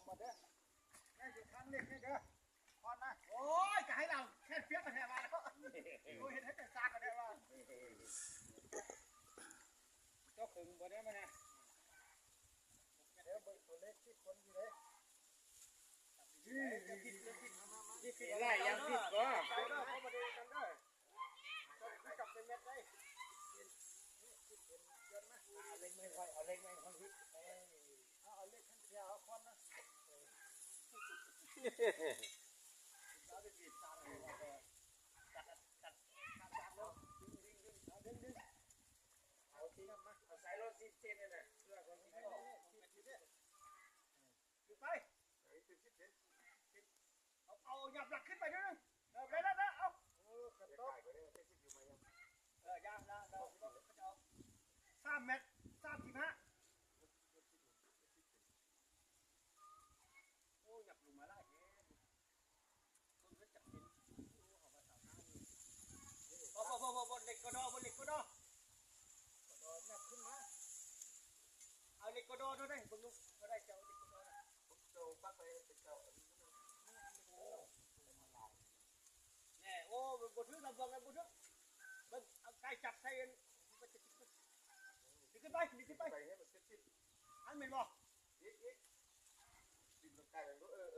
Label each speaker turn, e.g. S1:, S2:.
S1: มาเด้อนี่อยู่ทางเล็กนี่เด้อพอนะ
S2: โอ้ยจะให้เราแค่เพี้ยมาแทนมาแล้วโอ้ยเห็นให้แต่ซากกันได้ว่า
S1: เจ้าขึงบ่ได้มั้ยนะเดี๋ยวเบิ่งตัวเล็กที่คนอยู่เลยนี่อะไรยังผิดก็เอาเด้อเข้ามาดูกันเด้อต้องจับเป็นเม็ดได้เอาเล็กไม่ค่อยเอาเล็กไม่ค่อยพิษเอาเล็กขั้นเทียวเอาคนนะเราไปจีบสาวเลยจัดแล้วดึงเอาทีนั้นมาเอาสายรถจีบเส้นนี่แหละเพื่อคนที่เขาจีบไปเอาหยับหลักขึ้นไปนิดนึงได้แล้วเอากระโต๊ะย่างเราจะเอา3 เมตร 35โอ้หยับลงมาได้เฮ้ต้นจับเป็นออกมาสาวน้ำบนเล็กกระดอบนเล็กกระดอหยับขึ้นมาเอาเล็กกระดอด้วยบนลูกก็ได้เจ้าเล็กกระดอผมโจปักไปเป็นเจ้าแน่โอ้บนทึกลำบากเลยบนทึกมันเอาไก่จับใส่กันขึ้นไปให้มันติดอันเป็นบ่ติดลงไก่ลงเออ